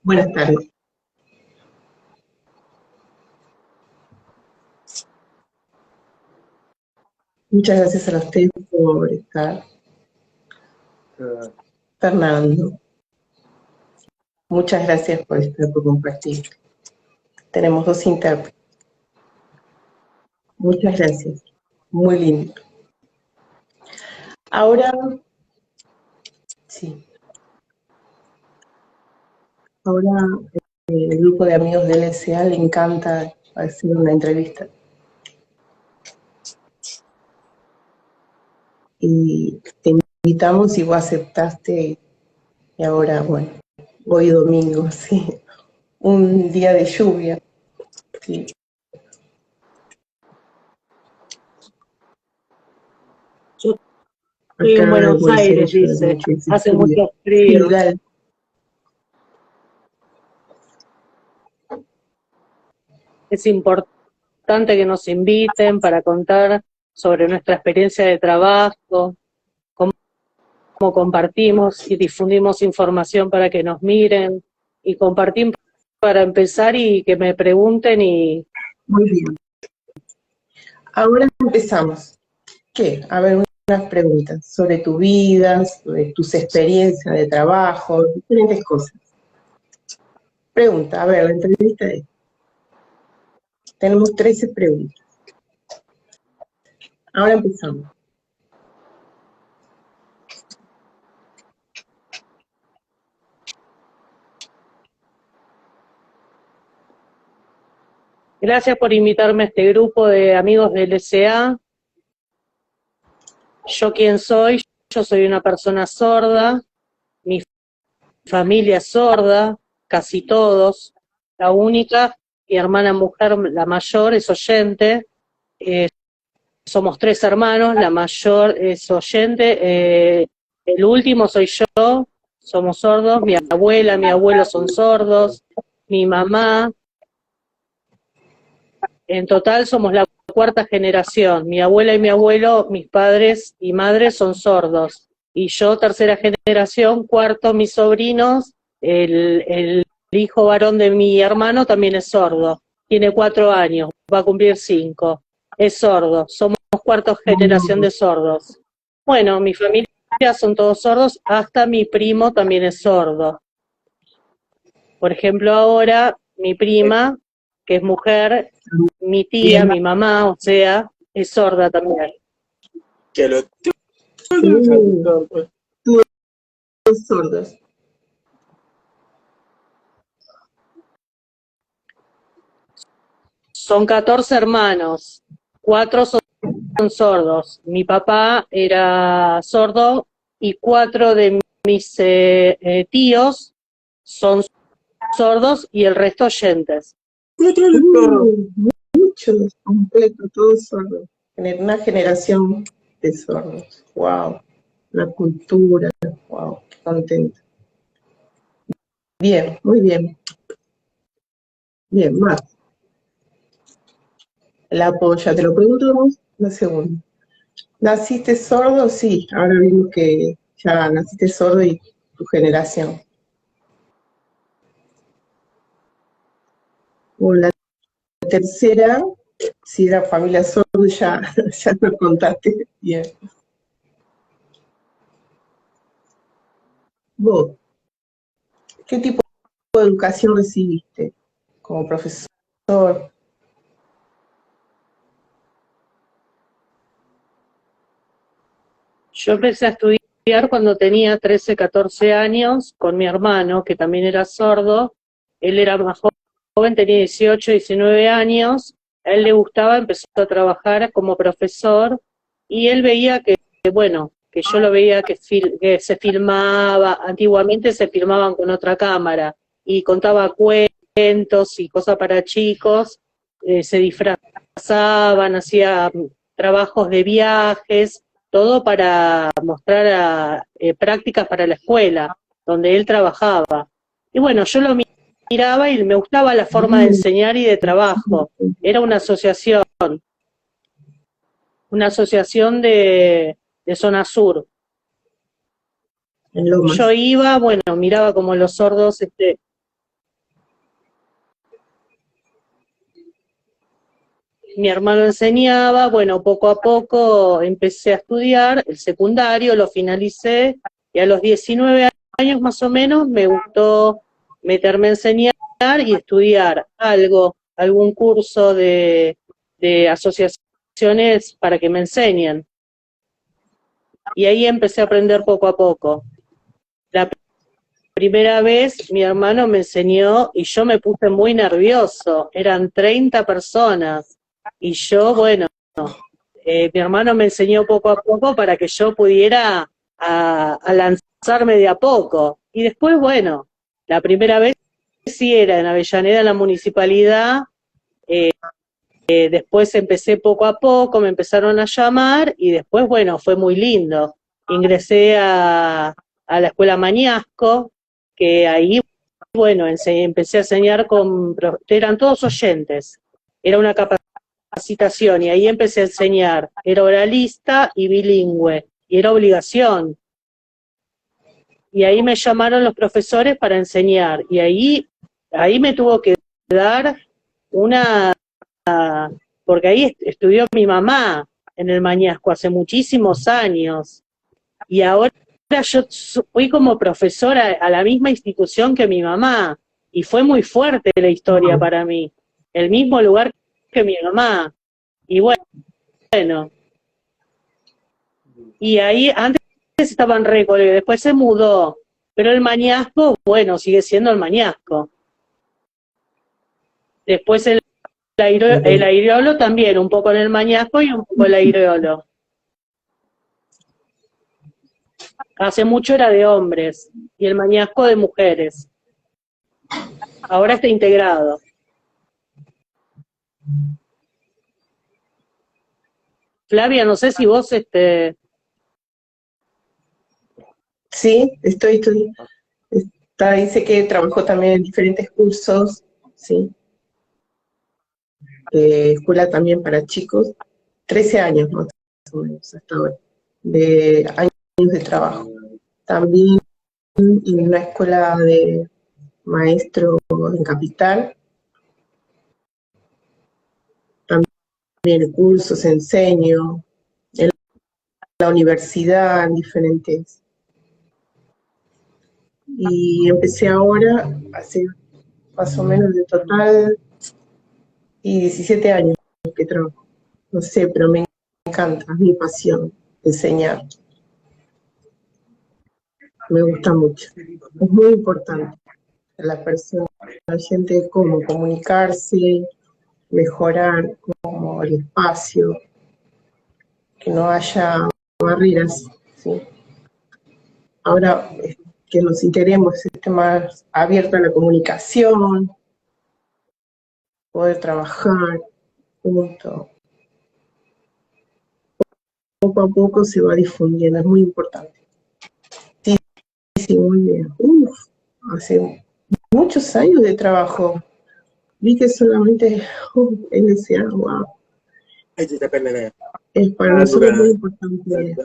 Buenas tardes. Muchas gracias a ustedes por estar. Fernando, muchas gracias por compartir. Tenemos 2 intérpretes. Muchas gracias. Muy lindo. Ahora, sí. Ahora el grupo de amigos del LSA le encanta hacer una entrevista. Y te invitamos y vos aceptaste. Y ahora, bueno, hoy domingo, sí. Un día de lluvia. Sí. Yo estoy en Buenos Aires, dice, hace mucho frío. Sí, es importante que nos inviten para contar sobre nuestra experiencia de trabajo, cómo compartimos y difundimos información para que nos miren, y compartir para empezar y que me pregunten y... Muy bien. Ahora empezamos. ¿Qué? A ver, unas preguntas sobre tu vida, sobre tus experiencias de trabajo, diferentes cosas. Pregunta, a ver, la entrevista es. Tenemos 13 preguntas. Ahora empezamos. Gracias por invitarme a este grupo de amigos del LSA. ¿Yo quién soy? Yo soy una persona sorda, mi familia es sorda, casi todos. La única, mi hermana mujer, la mayor, es oyente. Somos 3 hermanos, la mayor es oyente. El último soy yo, somos sordos. Mi abuela, mi abuelo son sordos. Mi mamá. En total somos la 4ª generación. Mi abuela y mi abuelo, mis padres y madres son sordos. Y yo, 3ª generación, 4º, mis sobrinos, el hijo varón de mi hermano también es sordo. Tiene 4 años, va a cumplir 5. Es sordo, somos 4ª generación de sordos. Bueno, mi familia son todos sordos, hasta mi primo también es sordo. Por ejemplo, ahora mi prima, que es mujer, mi tía, mi mamá, o sea, es sorda también. Que lo Todos sordos. Son 14 hermanos, 4 son sordos. Mi papá era sordo y 4 de mis tíos son sordos y el resto oyentes. Muchos, completo, todos sordos. Una generación de sordos. Wow. La cultura. Wow. Qué contento. Bien, muy bien. Bien, más. La polla, te lo preguntamos una segunda. ¿Naciste sordo? Sí, ahora vimos que ya naciste sordo y tu generación. O la tercera, si era familia sordo, ya lo contaste. Bien. Vos, ¿qué tipo de educación recibiste como profesor? Yo empecé a estudiar cuando tenía 13, 14 años con mi hermano, que también era sordo. Él era más joven, tenía 18, 19 años. A él le gustaba, empezó a trabajar como profesor y él veía que, bueno, que yo lo veía que se filmaba, antiguamente se filmaban con otra cámara y contaba cuentos y cosas para chicos, se disfrazaban, hacía trabajos de viajes, todo para mostrar prácticas para la escuela, donde él trabajaba. Y bueno, yo lo miraba y me gustaba la forma de enseñar y de trabajo. Era una asociación de zona sur. En Lomas. Yo iba, bueno, miraba como los sordos, mi hermano enseñaba, bueno, poco a poco empecé a estudiar el secundario, lo finalicé, y a los 19 años más o menos me gustó meterme a enseñar y estudiar algún curso de asociaciones para que me enseñen. Y ahí empecé a aprender poco a poco. La primera vez mi hermano me enseñó y yo me puse muy nervioso, eran 30 personas, y yo, bueno, mi hermano me enseñó poco a poco para que yo pudiera a lanzarme de a poco. Y después, bueno, la primera vez sí era en Avellaneda, en la municipalidad, después empecé poco a poco, me empezaron a llamar y después, bueno, fue muy lindo. Ingresé a la escuela Mañasco, que ahí, bueno, empecé a enseñar eran todos oyentes, era una capacitación y ahí empecé a enseñar, era oralista y bilingüe, y era obligación. Y ahí me llamaron los profesores para enseñar, y ahí me tuvo que dar una, porque ahí estudió mi mamá en el Mañasco hace muchísimos años, y ahora yo fui como profesora a la misma institución que mi mamá, y fue muy fuerte la historia para mí, el mismo lugar que mi mamá, y bueno, y ahí antes estaban Récoleta, después se mudó, pero el Mañasco, bueno, sigue siendo el Mañasco. Después el Aireolo también, un poco en el Mañasco y un poco el Aireolo. Hace mucho era de hombres y el Mañasco de mujeres. Ahora está integrado. Flavia, no sé si vos Sí, estoy. Dice que trabajó también en diferentes cursos, sí, de escuela también para chicos, 13 años más o menos hasta ahora, de años de trabajo. También en una escuela de maestro en Capital, también cursos, enseño, en la universidad, en diferentes. Y empecé ahora, hace más o menos de total, y 17 años que trabajo. No sé, pero me encanta, es mi pasión, enseñar. Me gusta mucho. Es muy importante para la persona, la gente, cómo comunicarse, mejorar como el espacio, que no haya barreras, ¿sí? Ahora que nos integremos, esté más abierta a la comunicación, poder trabajar juntos. Poco a poco se va difundiendo, es muy importante. Sí, sí, muy bien. Hace muchos años de trabajo. Vi que solamente LSA, wow. Es para nosotros muy importante.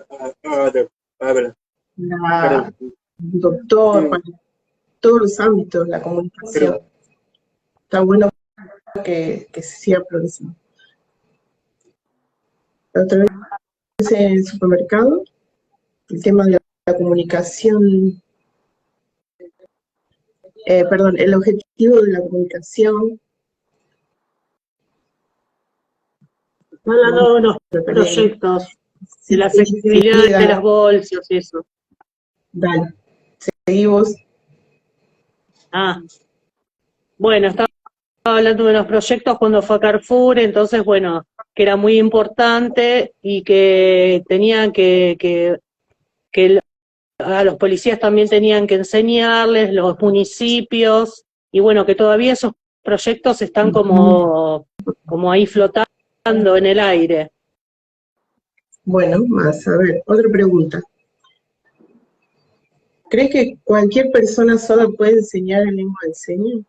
La doctor, para todos los ámbitos, la comunicación. Está bueno que se siga progresando. La otra vez en el supermercado, el tema de la comunicación, perdón, el objetivo de la comunicación. Hablando de unos proyectos, de la flexibilidad de las bolsas y eso. Dale, seguimos. Bueno, estaba hablando de unos proyectos cuando fue a Carrefour, entonces, bueno, que era muy importante y que tenían que a los policías también tenían que enseñarles, los municipios, y bueno, que todavía esos proyectos están como ahí flotando en el aire. Bueno, más, a ver, otra pregunta. ¿Crees que cualquier persona sorda puede enseñar en lengua de señas?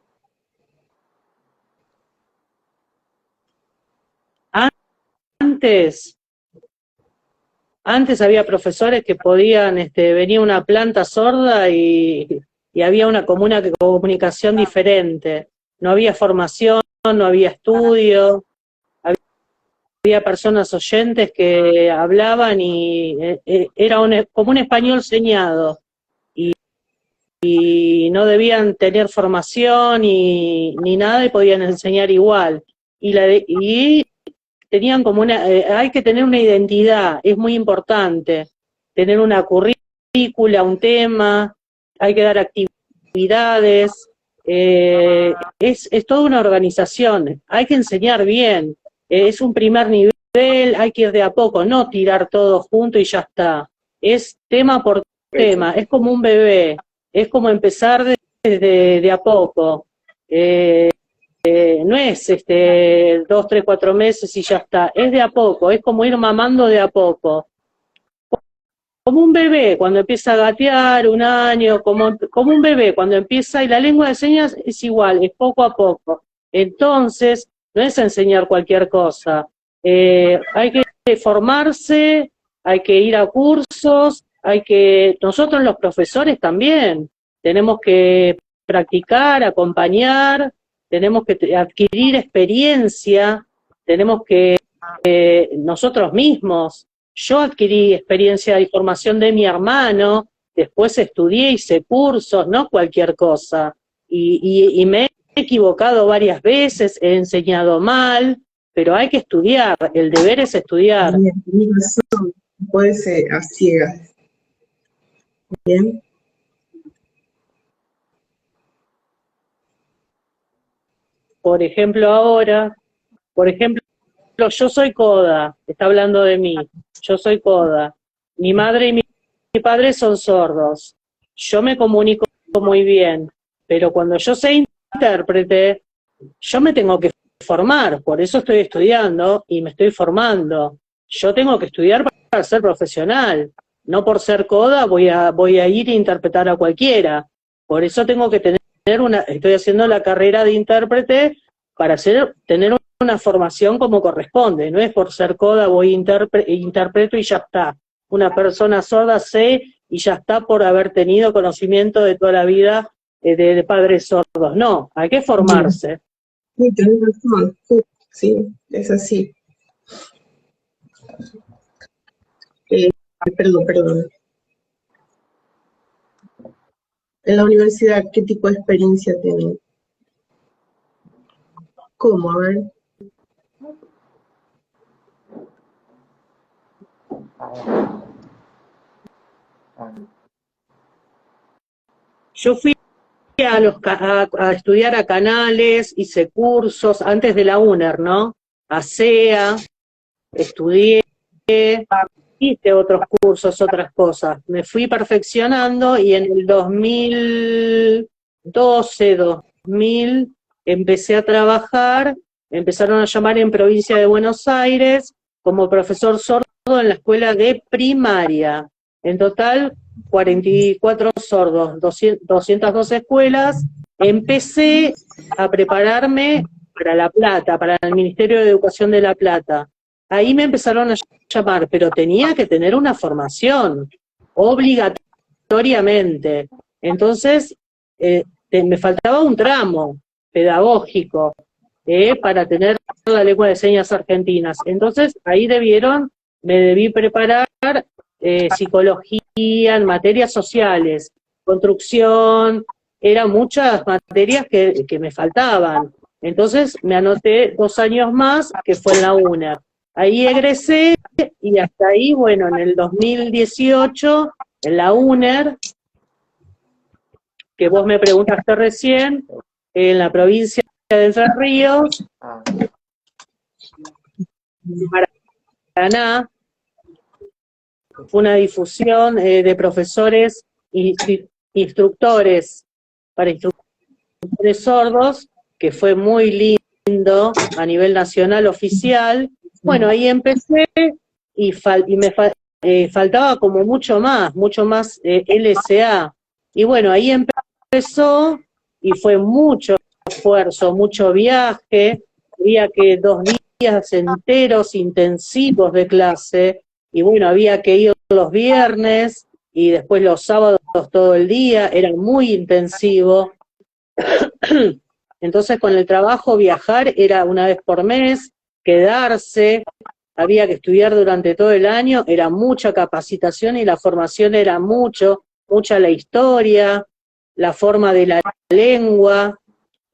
Antes había profesores que podían, venía una planta sorda y había una comunicación diferente. No había formación, no había estudio, había personas oyentes que hablaban y era como un español señado. Y no debían tener formación ni nada y podían enseñar igual. Y tenían como hay que tener una identidad, es muy importante, tener una currícula, un tema, hay que dar actividades, es toda una organización, hay que enseñar bien, es un primer nivel, hay que ir de a poco, no tirar todo junto y ya está, es tema por tema, es como un bebé, es como empezar de a poco. No es 2, 3, 4 meses y ya está, es de a poco, es como ir mamando de a poco. Como un bebé cuando empieza a gatear, un año, como un bebé cuando empieza, y la lengua de señas es igual, es poco a poco. Entonces, no es enseñar cualquier cosa. Hay que formarse, hay que ir a cursos, nosotros los profesores también, tenemos que practicar, acompañar, tenemos que adquirir experiencia, tenemos que nosotros mismos. Yo adquirí experiencia y formación de mi hermano, después estudié, hice cursos, no cualquier cosa. Y me he equivocado varias veces, he enseñado mal, pero hay que estudiar, el deber es estudiar. Bien, tienes razón, puede ser a ciegas. Bien. Por ejemplo, yo soy coda, está hablando de mí, yo soy coda. Mi madre y mi padre son sordos. Yo me comunico muy bien, pero cuando yo soy intérprete, yo me tengo que formar, por eso estoy estudiando y me estoy formando. Yo tengo que estudiar para ser profesional, no por ser coda voy a ir a interpretar a cualquiera. Por eso tengo que estoy haciendo la carrera de intérprete para tener una formación como corresponde, no es por ser coda voy interpreto y ya está. Una persona sorda sé y ya está por haber tenido conocimiento de toda la vida de padres sordos. No, hay que formarse. Sí, tenés razón, sí, es así. Perdón. En la universidad, ¿qué tipo de experiencia tenés? ¿Cómo? A ver. Yo fui a estudiar a Canales, hice cursos antes de la UNER, ¿no? A CEA, estudié, hice otros cursos, otras cosas. Me fui perfeccionando y en el 2012, 2000, empecé a trabajar, me empezaron a llamar en provincia de Buenos Aires como profesor sordo en la escuela de primaria. En total, 44 sordos, 202 escuelas. Empecé a prepararme para La Plata, para el Ministerio de Educación de La Plata. Ahí me empezaron a llamar, pero tenía que tener una formación, obligatoriamente. Entonces, me faltaba un tramo pedagógico para tener la lengua de señas argentinas. Entonces, ahí me debí preparar psicología en materias sociales, construcción, eran muchas materias que me faltaban. Entonces, me anoté 2 años más, que fue en la UNA. Ahí egresé y hasta ahí, bueno, en el 2018, en la UNER, que vos me preguntaste recién, en la provincia de Entre Ríos, Paraná, fue una difusión de profesores y instructores para instructores sordos, que fue muy lindo a nivel nacional oficial. Bueno, ahí empecé y faltaba como mucho más LSA. Y bueno, ahí empezó y fue mucho esfuerzo, mucho viaje, había que 2 días enteros intensivos de clase, y bueno, había que ir los viernes y después los sábados todo el día, era muy intensivo. Entonces con el trabajo viajar era una vez por mes, quedarse, había que estudiar durante todo el año, era mucha capacitación y la formación era mucha la historia, la forma de la lengua,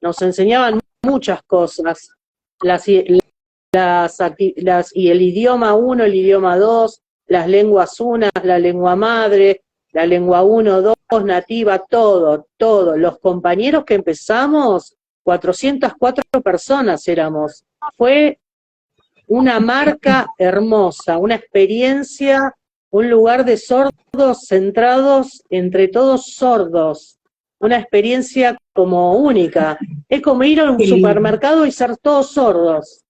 nos enseñaban muchas cosas, y el idioma 1, el idioma 2, las lenguas unas, la lengua madre, la lengua 1, 2, nativa, todo. Los compañeros que empezamos, 404 personas éramos. Fue una marca hermosa, una experiencia, un lugar de sordos centrados entre todos sordos, una experiencia como única. Es como ir a un supermercado y ser todos sordos.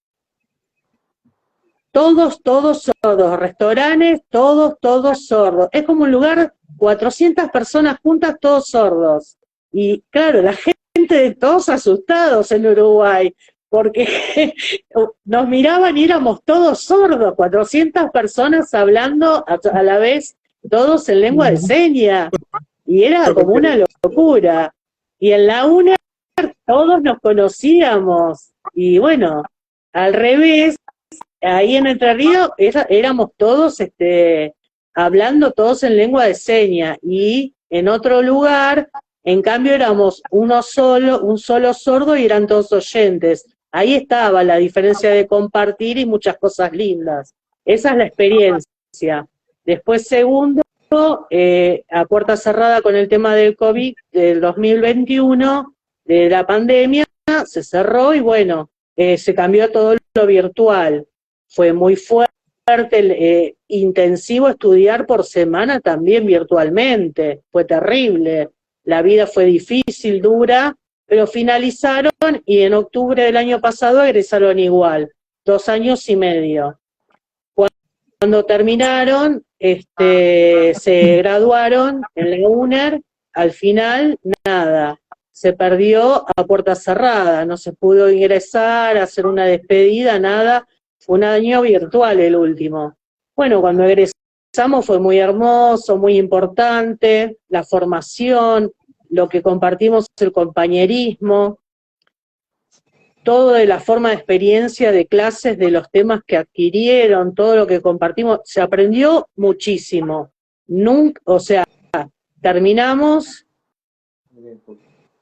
Todos sordos, restaurantes, todos sordos. Es como un lugar, 400 personas juntas, todos sordos. Y claro, la gente, todos asustados en Uruguay, porque nos miraban y éramos todos sordos, 400 personas hablando a la vez, todos en lengua de señas. Y era como una locura. Y en la UNA todos nos conocíamos. Y bueno, al revés, ahí en Entre Ríos éramos todos hablando todos en lengua de señas, y en otro lugar, en cambio, éramos un solo sordo y eran todos oyentes. Ahí estaba la diferencia de compartir y muchas cosas lindas. Esa es la experiencia. Después, segundo, a puerta cerrada con el tema del COVID del 2021, de la pandemia, se cerró y bueno, se cambió todo lo virtual. Fue muy fuerte, intensivo estudiar por semana también virtualmente, fue terrible, la vida fue difícil, dura, pero finalizaron y en octubre del año pasado egresaron igual, 2 años y medio. Cuando terminaron, se graduaron en la UNER, al final nada, se perdió a puerta cerrada, no se pudo ingresar, hacer una despedida, nada. Fue un año virtual el último. Bueno, cuando egresamos fue muy hermoso, muy importante, la formación, lo que compartimos, el compañerismo, todo de la forma de experiencia de clases, de los temas que adquirieron, todo lo que compartimos, se aprendió muchísimo. Nunca, o sea, terminamos,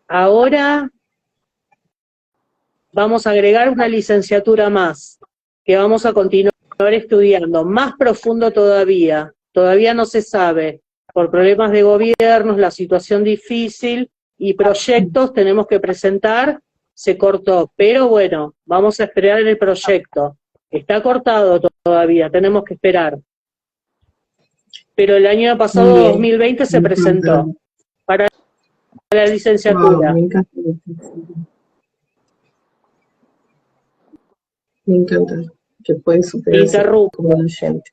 ahora vamos a agregar una licenciatura más, que vamos a continuar estudiando, más profundo todavía. Todavía no se sabe, por problemas de gobiernos, la situación difícil y proyectos tenemos que presentar, se cortó. Pero bueno, vamos a esperar en el proyecto. Está cortado todavía, tenemos que esperar. Pero el año pasado, Muy bien, 2020, se me encanta. presentó para la Wow, licenciatura. me encanta. Me encanta que puede superarse como Interrumpo. docente.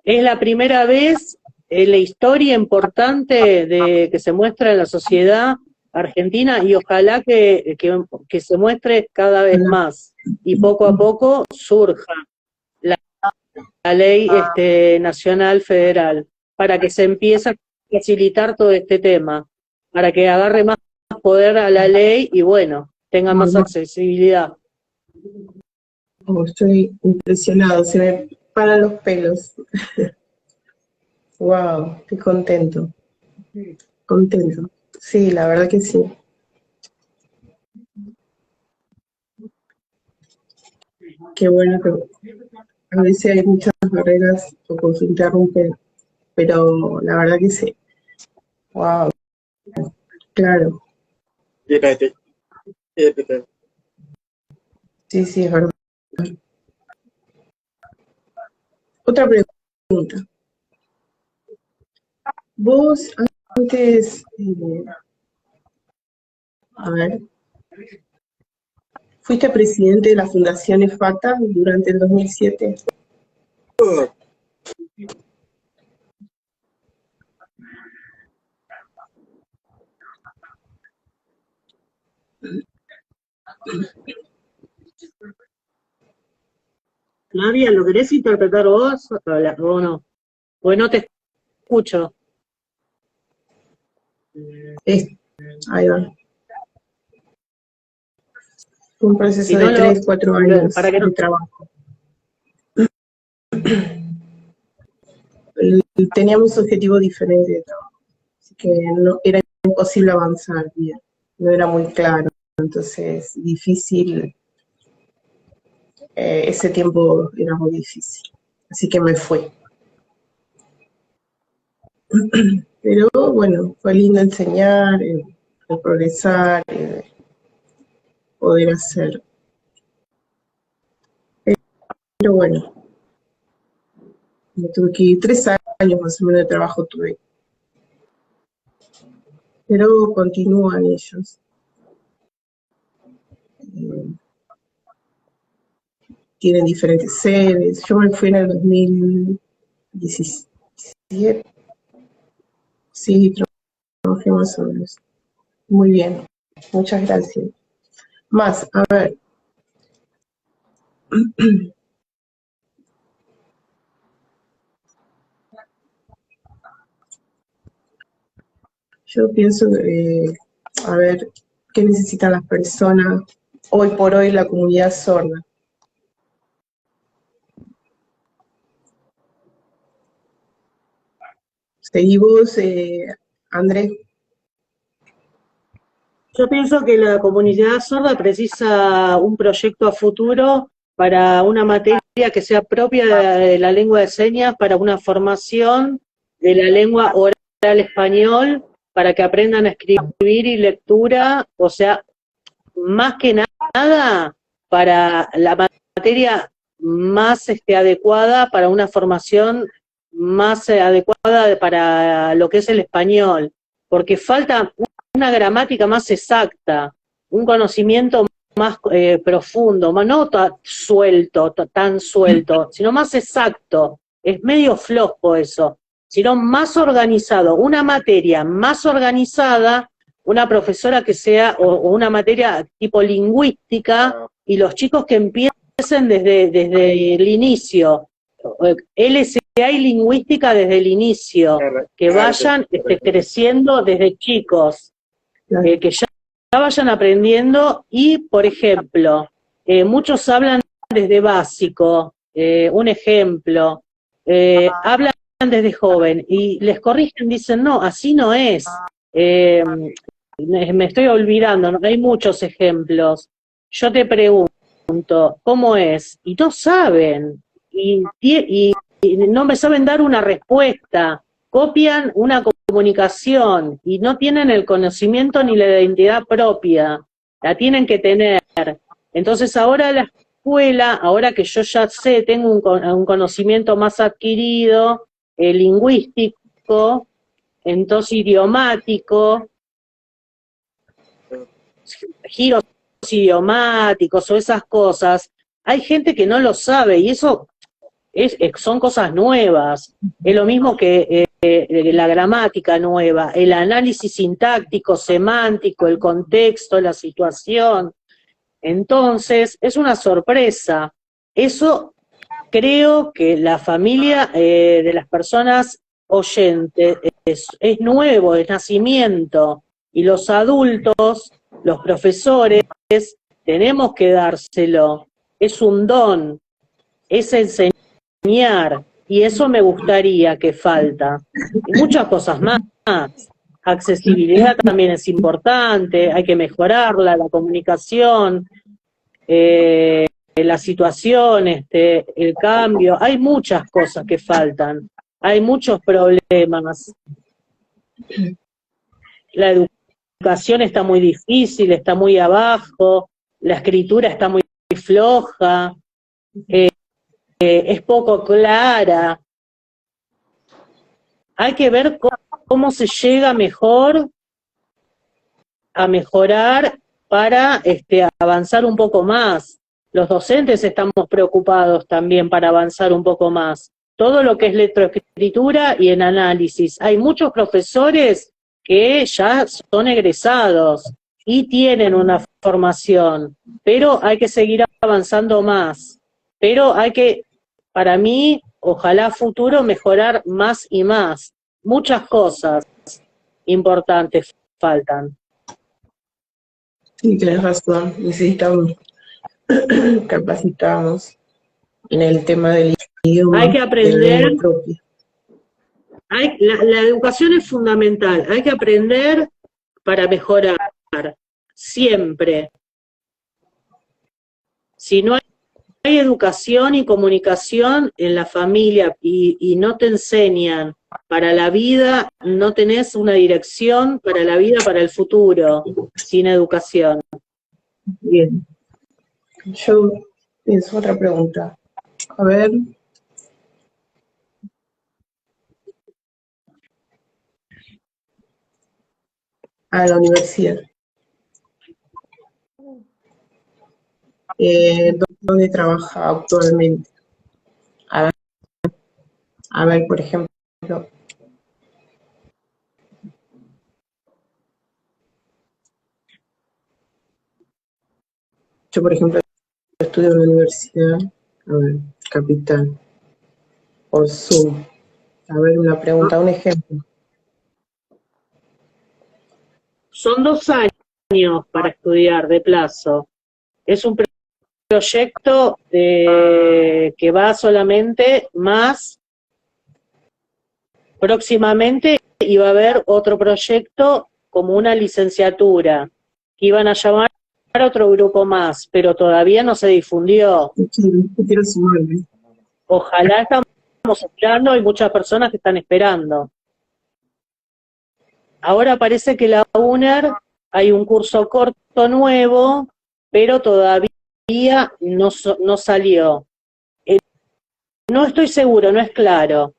Es la primera vez en la historia importante que se muestra en la sociedad argentina y ojalá que se muestre cada vez más y poco a poco surja la ley nacional federal para que se empiece a facilitar todo este tema, para que agarre más poder a la ley y bueno, tenga más accesibilidad. Oh, estoy impresionado, se me paran los pelos. Wow, estoy contento. Contento. Sí, la verdad que sí. Qué bueno que a veces hay muchas barreras o que se interrumpen, pero la verdad que sí. Wow, claro. Sí, sí, es verdad. Otra pregunta. Vos antes, a ver, fuiste presidente de la Fundación EFATA durante el 2007. Flavia, ¿lo querés interpretar vos o no? Pues no te escucho. Ahí va. Fue un proceso Si no, de 3, 4 años para que no. de trabajo. Teníamos objetivos diferentes de trabajo, así que no, era imposible avanzar bien, no era muy claro, entonces difícil, ese tiempo era muy difícil, así que me fui. Pero bueno, fue lindo enseñar, progresar, poder hacer. Pero bueno, me tuve que ir 3 años más o menos de trabajo tuve. Pero continúan ellos. Tienen diferentes sedes. Yo me fui en el 2017. Sí, trabajé más o menos. Muy bien. Muchas gracias. Más, a ver. Yo pienso, a ver, ¿qué necesitan las personas hoy por hoy la comunidad sorda? Seguimos, Andrés. Yo pienso que la comunidad sorda precisa un proyecto a futuro para una materia que sea propia de la lengua de señas, para una formación de la lengua oral español, para que aprendan a escribir y lectura, o sea, más que nada para la materia más adecuada para una formación más adecuada para lo que es el español, porque falta una gramática más exacta, un conocimiento más profundo, no tan suelto, sino más exacto. Es medio flojo eso, sino más organizado, una materia más organizada, una profesora que sea, o una materia tipo lingüística, y los chicos que empiecen desde el inicio, LSA y lingüística desde el inicio, que vayan creciendo desde chicos, que ya vayan aprendiendo y, por ejemplo, muchos hablan desde básico, un ejemplo, hablan desde joven y les corrigen, dicen, no, así no es. Me estoy olvidando, ¿no? Hay muchos ejemplos. Yo te pregunto, ¿cómo es? Y no saben, y no me saben dar una respuesta, copian una comunicación y no tienen el conocimiento ni la identidad propia, la tienen que tener. Entonces ahora la escuela, ahora que yo ya sé, tengo un conocimiento más adquirido, lingüístico, entonces idiomático, giros idiomáticos o esas cosas, hay gente que no lo sabe y eso son cosas nuevas. Es lo mismo que la gramática nueva, el análisis sintáctico, semántico, el contexto, la situación. Entonces, es una sorpresa. Eso creo que la familia de las personas oyentes es nuevo, es nacimiento, y los adultos, los profesores, tenemos que dárselo. Es un don, es enseñar, y eso me gustaría que falta. Y muchas cosas más. Accesibilidad también es importante, hay que mejorarla, la comunicación, la situación, el cambio, hay muchas cosas que faltan, hay muchos problemas. La educación está muy difícil, está muy abajo, la escritura está muy floja, es poco clara. Hay que ver cómo se llega mejor a mejorar para avanzar un poco más. Los docentes estamos preocupados también para avanzar un poco más. Todo lo que es lectoescritura y en análisis. Hay muchos profesores que ya son egresados y tienen una formación, pero hay que seguir avanzando más. Pero hay que, para mí, ojalá futuro, mejorar más y más. Muchas cosas importantes faltan. Sí, tienes razón, necesitamos capacitarnos en el tema del idioma, Hay que de la aprender, lengua propia. la educación es fundamental, hay que aprender para mejorar, siempre. Si no hay educación y comunicación en la familia y no te enseñan para la vida, no tenés una dirección para la vida, para el futuro, sin educación. Bien. Yo pienso otra pregunta. A ver. A la universidad. ¿Dónde trabaja actualmente? A ver, por ejemplo, yo, por ejemplo, estudio en la universidad, a ver, Capital, por Zoom. A ver, una pregunta, un ejemplo. Son 2 años para estudiar de plazo. Es un proyecto que va solamente más próximamente, y va a haber otro proyecto como una licenciatura que iban a llamar a otro grupo más, pero todavía no se difundió. Yo quiero sumarme. Ojalá, estamos esperando, hay muchas personas que están esperando. Ahora parece que la UNER hay un curso corto nuevo, pero todavía no salió. No estoy seguro, no es claro.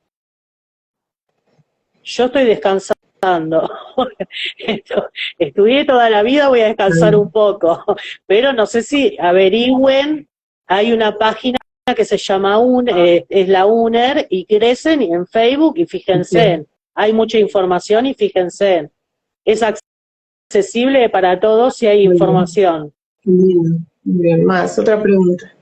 Yo estoy descansando. Estudié toda la vida, voy a descansar un poco. Pero no sé si averigüen, hay una página que se llama es la UNER, y crecen en Facebook y fíjense. Hay mucha información y fíjense. Es accesible para todos y hay información. Bien, bien. Más, otra pregunta.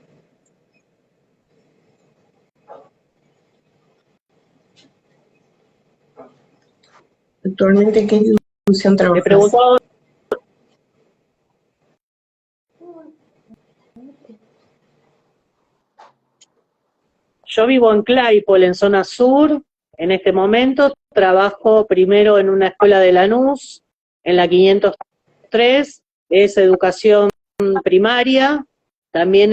¿Actualmente en qué institución Me trabajas? preguntó. Yo vivo en Claypole, en zona sur, En este momento trabajo primero en una escuela de Lanús, en la 503, es educación primaria, también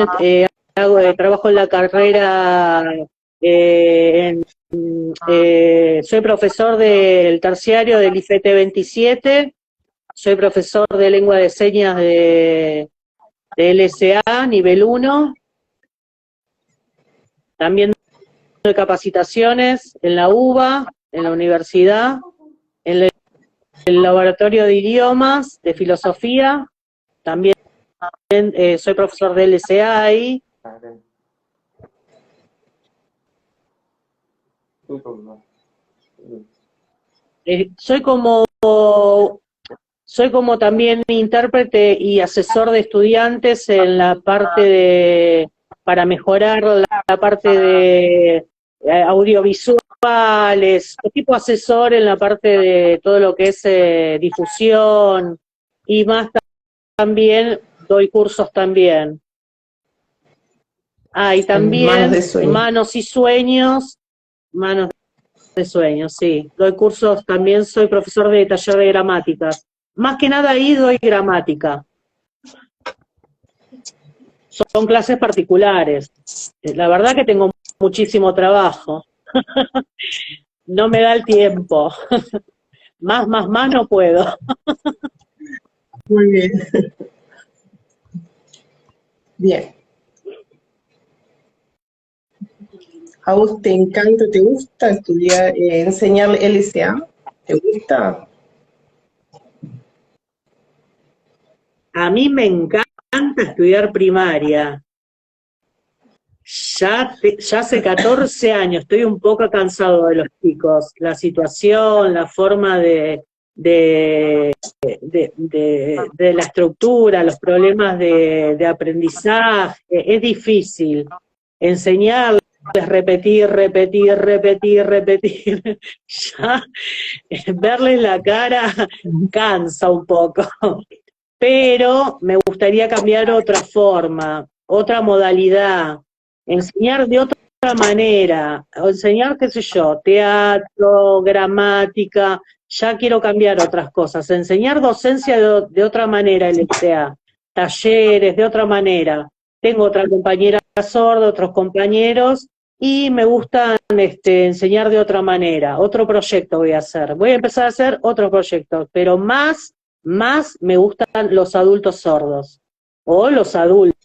trabajo en la carrera, soy profesor del terciario del IFET 27, soy profesor de lengua de señas de LSA, nivel 1, también de capacitaciones en la UBA, en la universidad, en el laboratorio de idiomas, de filosofía, también soy profesor de LSA ahí. Soy como también intérprete y asesor de estudiantes en la parte para mejorar la parte de audiovisuales, tipo asesor en la parte de todo lo que es difusión, y más también doy cursos también. Y también manos y sueños, manos de sueños, sí. Doy cursos también, soy profesor de taller de gramáticas. Más que nada ahí doy gramática. Son clases particulares. La verdad que tengo muchísimo trabajo. No me da el tiempo. Más no puedo. Muy bien. Bien. ¿A vos te encanta, te gusta estudiar, enseñar LSA? ¿Te gusta? A mí me encanta estudiar primaria. Ya hace 14 años, estoy un poco cansado de los chicos. La situación, la forma de la estructura, los problemas de aprendizaje, es difícil. Enseñarles, repetir. Ya verles la cara cansa un poco. Pero me gustaría cambiar otra forma, otra modalidad, enseñar de otra manera, o enseñar, qué sé yo, teatro, gramática, ya quiero cambiar otras cosas, enseñar docencia de otra manera, LSA, talleres, de otra manera. Tengo otra compañera sorda, otros compañeros, y me gusta enseñar de otra manera. Otro proyecto voy a hacer. Voy a empezar a hacer otro proyecto, pero más me gustan los adultos sordos, o los adultos.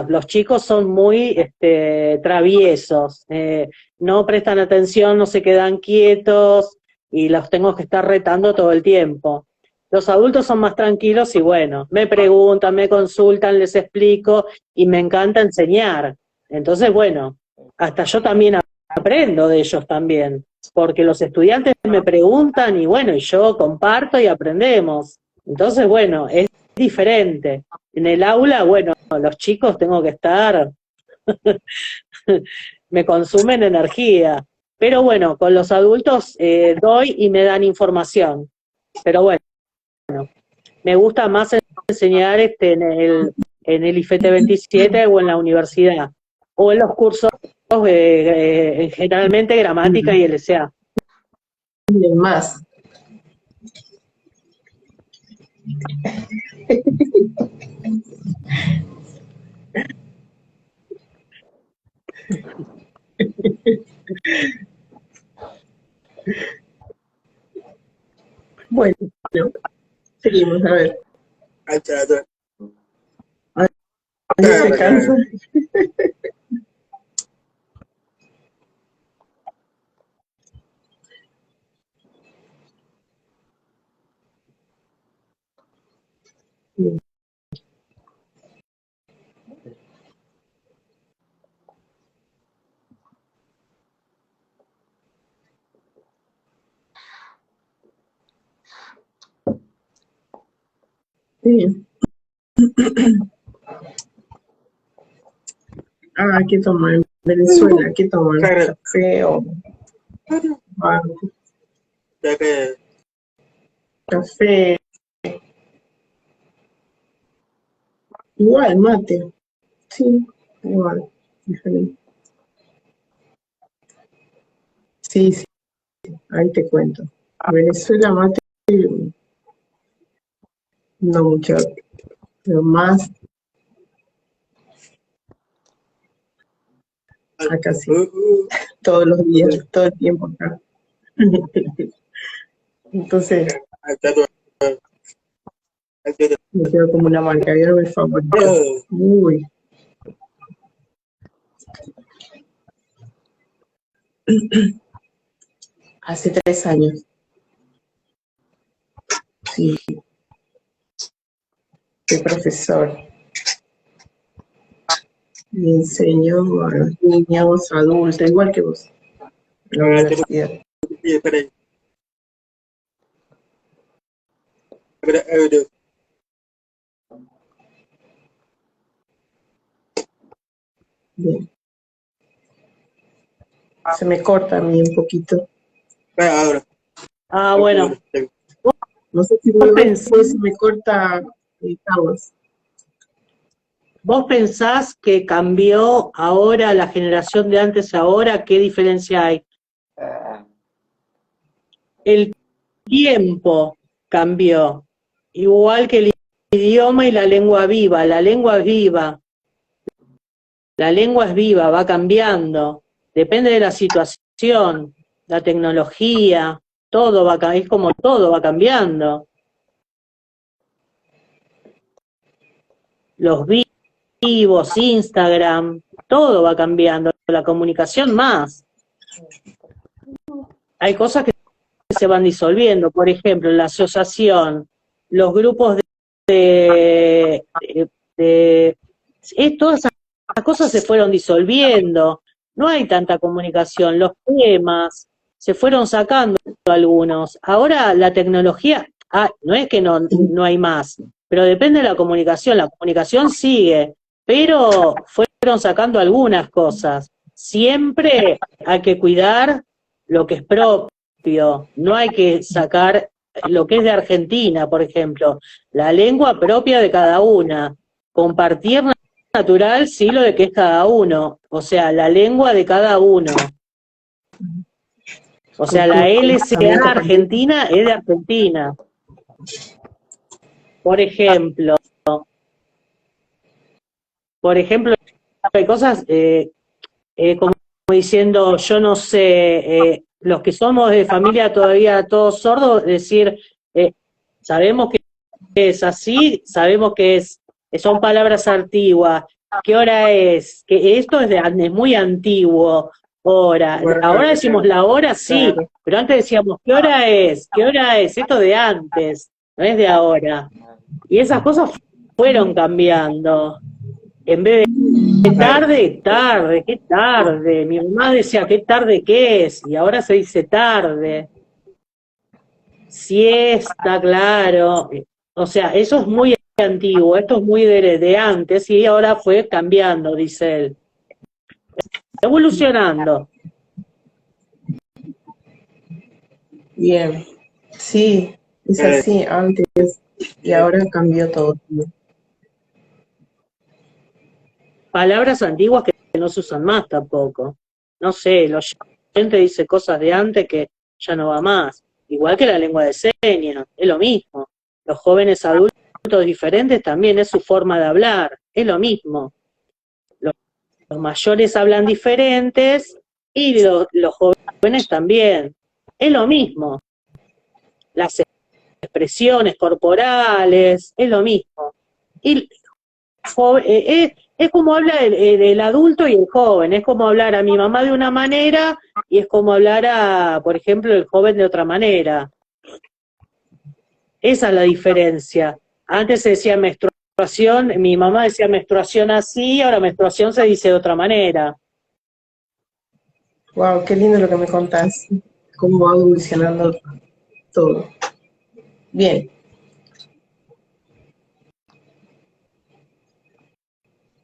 Los chicos son muy traviesos, no prestan atención, no se quedan quietos, y los tengo que estar retando todo el tiempo. Los adultos son más tranquilos y bueno, me preguntan, me consultan, les explico, y me encanta enseñar. Entonces, bueno, hasta yo también aprendo de ellos también, porque los estudiantes me preguntan y bueno, y yo comparto y aprendemos. Entonces, bueno, es diferente. En el aula, bueno, los chicos tengo que estar, me consumen energía. Pero bueno, con los adultos doy y me dan información. Pero bueno, me gusta más enseñar en el IFET 27 o en la universidad, o en los cursos generalmente gramática y LSA. Bien, más. Bueno, seguimos, a ver. Se cansa. Bien. Bien. ¿Qué toman en Venezuela? ¿Qué toman? ¿Café o café? Igual, mate. Sí, igual, diferente. Sí, ahí te cuento. Venezuela mate, no mucho, pero más acá sí, todos los días, todo el tiempo acá. Entonces, me quedo como una marca, yo mi favorito. Uy, hace 3 años, sí, soy profesor y enseño a los niños, adultos, igual que vos, en la universidad. Bien. Se me corta a mí un poquito. Ah, bueno. No sé si vos ves que se me corta Carlos. ¿Vos pensás que cambió ahora la generación de antes a ahora? ¿Qué diferencia hay? El tiempo cambió, igual que el idioma y la lengua viva. La lengua es viva. La lengua es viva, va cambiando. Depende de la situación, la tecnología, todo va, es como todo va cambiando. Los vivos, Instagram, todo va cambiando. La comunicación más. Hay cosas que se van disolviendo. Por ejemplo, la asociación, los grupos todas esas cosas se fueron disolviendo, no hay tanta comunicación, los temas se fueron sacando algunos. Ahora la tecnología, no es que no hay más, pero depende de la comunicación sigue, pero fueron sacando algunas cosas. Siempre hay que cuidar lo que es propio, no hay que sacar lo que es de Argentina, por ejemplo, la lengua propia de cada una, compartir natural, sí, lo de que es cada uno, o sea, la lengua de cada uno. O sea, la LSA argentina es de Argentina. Por ejemplo, hay cosas como diciendo, yo no sé, los que somos de familia todavía todos sordos, decir, sabemos que es así, sabemos que son palabras antiguas. ¿Qué hora es? Que esto es muy antiguo. Hora. Ahora decimos la hora, sí, pero antes decíamos, ¿qué hora es? ¿Qué hora es? Esto de antes, no es de ahora. Y esas cosas fueron cambiando. En vez de tarde, tarde, qué tarde. Mi mamá decía, qué tarde que es, y ahora se dice tarde. Siesta, claro. O sea, eso es muy antiguo, esto es muy de antes y ahora fue cambiando, dice él. Evolucionando. Bien, sí, es así, antes y ahora cambió todo. Palabras antiguas que no se usan más tampoco. No sé, la gente dice cosas de antes que ya no va más. Igual que la lengua de señas, es lo mismo. Los jóvenes adultos diferentes también es su forma de hablar, es lo mismo. Los mayores hablan diferentes y los jóvenes también. Es lo mismo. Las expresiones corporales, es lo mismo. Y es como habla el adulto y el joven, es como hablar a mi mamá de una manera y es como hablar a, por ejemplo, el joven de otra manera. Esa es la diferencia. Antes se decía menstruación, mi mamá decía menstruación así, ahora menstruación se dice de otra manera. Wow, qué lindo lo que me contás, cómo va evolucionando todo. Bien.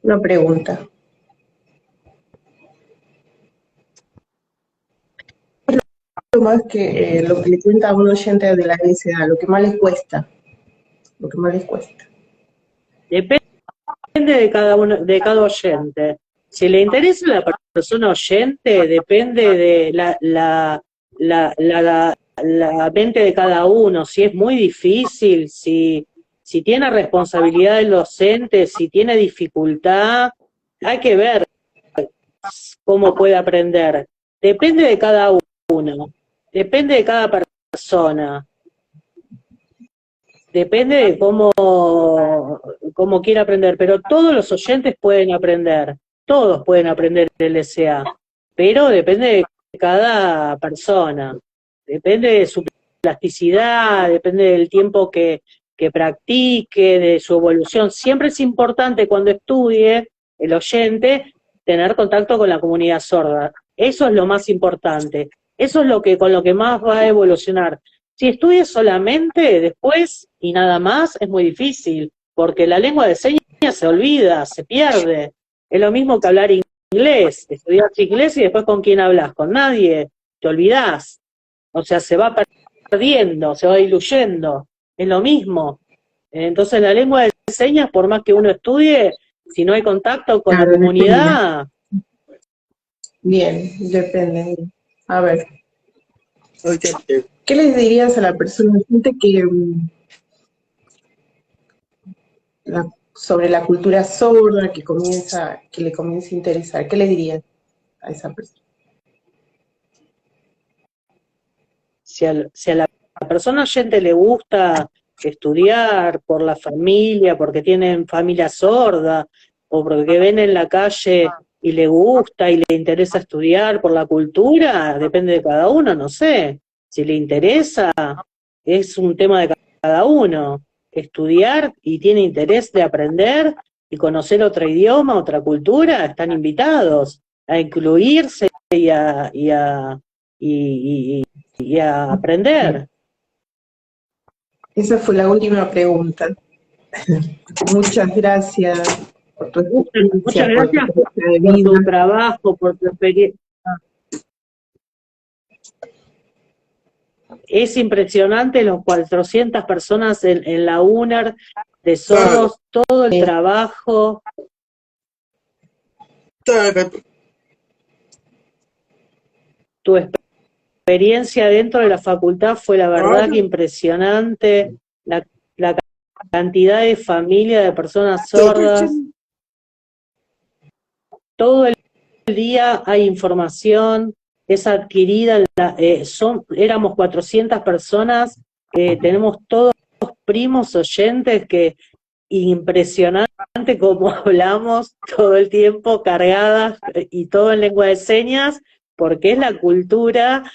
Una pregunta. Lo más que lo que le cuenta a un oyente de la SEA, lo que más les cuesta. Lo que más les cuesta. Depende de cada uno, de cada oyente. Si le interesa la persona oyente, depende de la mente de cada uno, si es muy difícil, si tiene responsabilidad el docente, si tiene dificultad, hay que ver cómo puede aprender. Depende de cada uno, depende de cada persona, depende de cómo quiera aprender, pero todos los oyentes pueden aprender, todos pueden aprender el SA, pero depende de cada persona, depende de su plasticidad, depende del tiempo que practique, de su evolución. Siempre es importante cuando estudie el oyente tener contacto con la comunidad sorda. Eso es lo más importante. Eso es con lo que más va a evolucionar. Si estudias solamente después y nada más, es muy difícil, porque la lengua de señas se olvida, se pierde. Es lo mismo que hablar inglés. Estudias inglés y después ¿con quién hablas? Con nadie. Te olvidás. O sea, se va perdiendo, se va diluyendo. Es lo mismo. Entonces la lengua de señas, por más que uno estudie, si no hay contacto con la comunidad... Bien, depende. A ver, ¿qué les dirías a la persona que sobre la cultura sorda que le comienza a interesar? ¿Qué le dirías a esa persona? Si a la persona oyente le gusta estudiar por la familia, porque tienen familia sorda, o porque ven en la calle y le gusta y le interesa estudiar por la cultura, depende de cada uno, no sé. Si le interesa, es un tema de cada uno. Estudiar y tiene interés de aprender y conocer otro idioma, otra cultura, están invitados a incluirse y a aprender. Esa fue la última pregunta. Muchas gracias por tu Muchas experiencia, gracias por tu trabajo, por tu experiencia. Es impresionante los 400 personas en la UNER de sordos, todo el trabajo. Tu experiencia dentro de la facultad fue la verdad que impresionante. La cantidad de familias de personas sordas. Todo el día hay información, es adquirida, éramos 400 personas, tenemos todos primos oyentes que impresionante como hablamos todo el tiempo, cargadas y todo en lengua de señas, porque es la cultura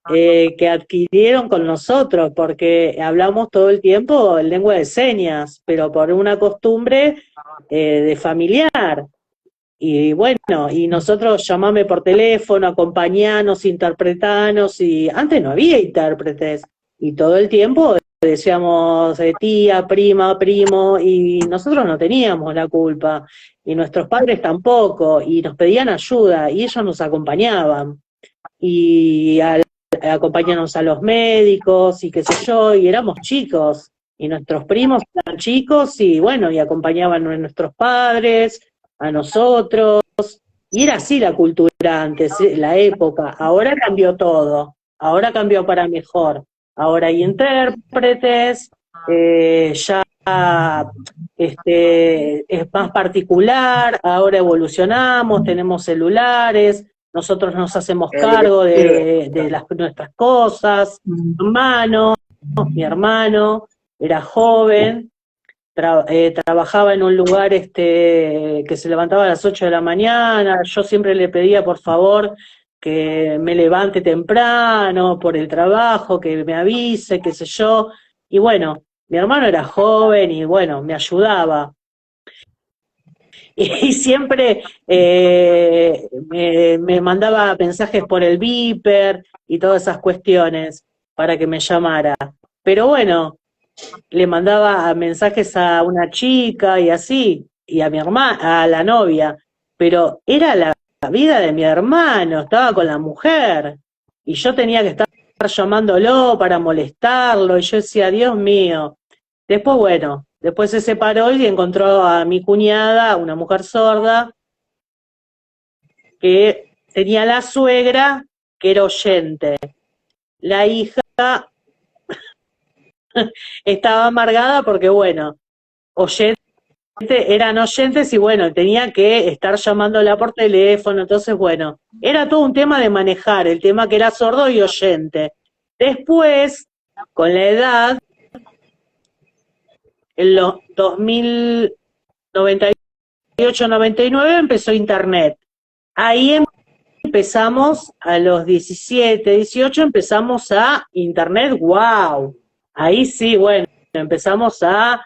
que adquirieron con nosotros, porque hablamos todo el tiempo en lengua de señas, pero por una costumbre de familiar. Y bueno, y nosotros llamame por teléfono, acompañanos, interpretanos, y antes no había intérpretes, y todo el tiempo decíamos tía, prima, primo, y nosotros no teníamos la culpa, y nuestros padres tampoco, y nos pedían ayuda, y ellos nos acompañaban, y acompañanos a los médicos, y qué sé yo, y éramos chicos, y nuestros primos eran chicos, y bueno, y acompañaban a nuestros padres, a nosotros, y era así la cultura antes, la época. Ahora cambió todo, ahora cambió para mejor. Ahora hay intérpretes, ya es más particular, ahora evolucionamos, tenemos celulares, nosotros nos hacemos cargo de nuestras cosas. Mi hermano era joven, trabajaba en un lugar que se levantaba a las 8 de la mañana, yo siempre le pedía por favor que me levante temprano por el trabajo, que me avise, qué sé yo, y bueno, mi hermano era joven y bueno, me ayudaba. Y siempre me mandaba mensajes por el Viper y todas esas cuestiones para que me llamara. Pero bueno, le mandaba mensajes a una chica y así, y a mi hermana, a la novia, pero era la vida de mi hermano, estaba con la mujer, y yo tenía que estar llamándolo para molestarlo, y yo decía, Dios mío. Después, bueno, después se separó y encontró a mi cuñada, una mujer sorda, que tenía la suegra que era oyente. la hija estaba amargada porque, bueno, eran oyentes y bueno, tenía que estar llamándola por teléfono, entonces bueno, era todo un tema de manejar, el tema que era sordo y oyente. Después, con la edad, en los 2098-99 empezó Internet. Ahí empezamos a los 17, 18, empezamos a Internet, wow. Ahí sí, bueno, empezamos a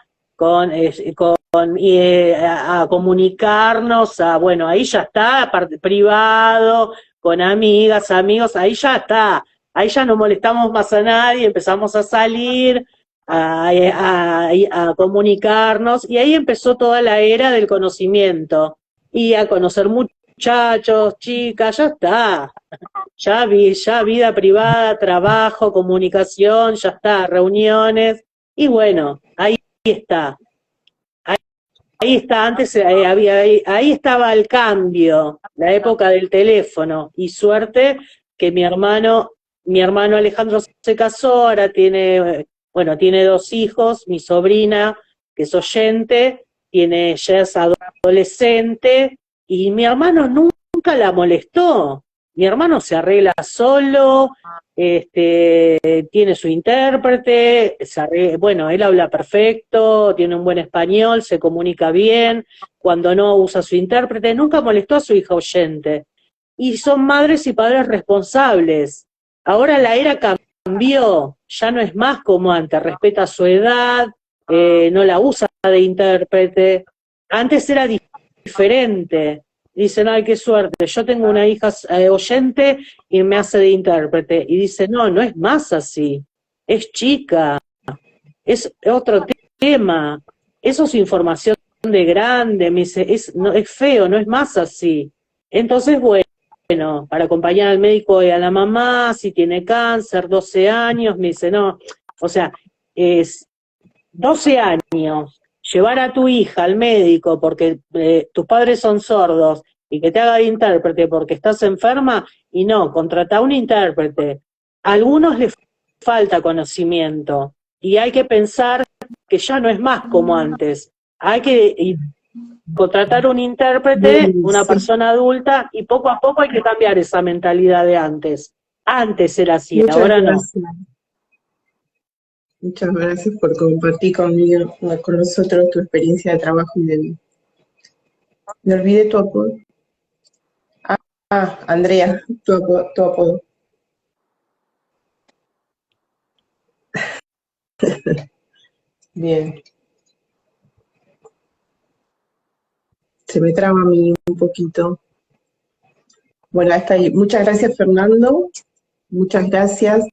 comunicarnos, bueno, ahí ya está, privado, con amigas, amigos, ahí ya está, ahí ya no molestamos más a nadie, empezamos a salir, a comunicarnos, y ahí empezó toda la era del conocimiento, y a conocer muchachos, chicas, ya está, ya vida privada, trabajo, comunicación, ya está, reuniones, y bueno, ahí está. Ahí está, antes ahí estaba el cambio, la época del teléfono, y suerte que mi hermano Alejandro se casó, ahora tiene 2 hijos, mi sobrina, que es oyente, ya es adolescente, y mi hermano nunca la molestó. Mi hermano se arregla solo, tiene su intérprete, bueno, él habla perfecto, tiene un buen español, se comunica bien, cuando no usa su intérprete, nunca molestó a su hija oyente. Y son madres y padres responsables. Ahora la era cambió, ya no es más como antes, respeta su edad, no la usa de intérprete. Antes era diferente. Dicen, ay, qué suerte, yo tengo una hija oyente y me hace de intérprete. Y dice, no, no es más así, es chica, es otro tema, eso es información de grande, me dice, es feo, no es más así. Entonces, bueno, para acompañar al médico y a la mamá, si tiene cáncer, 12 años, me dice, no, o sea, es 12 años, llevar a tu hija al médico porque tus padres son sordos y que te haga de intérprete porque estás enferma, y no, contrata un intérprete. A algunos les falta conocimiento y hay que pensar que ya no es más como antes. Hay que contratar un intérprete, Bien, una sí. persona adulta, y poco a poco hay que cambiar esa mentalidad de antes. Antes era así, Muchas ahora no. gracias. Muchas gracias por compartir conmigo, con nosotros tu experiencia de trabajo y de vida. Me olvidé tu apodo. Ah, Andrea, tu apodo. Bien. Se me traba a mí un poquito. Bueno, hasta ahí. Muchas gracias, Fernando. Muchas gracias.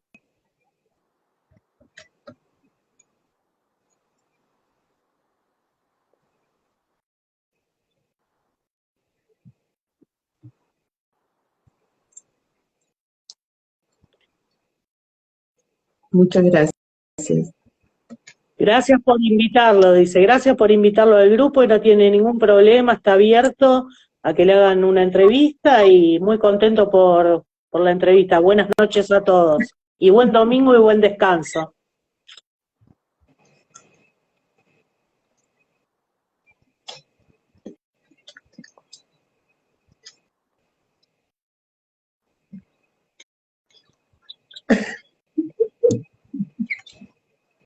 Muchas gracias. Gracias por invitarlo, dice, gracias por invitarlo al grupo y no tiene ningún problema, está abierto a que le hagan una entrevista y muy contento por la entrevista. Buenas noches a todos y buen domingo y buen descanso.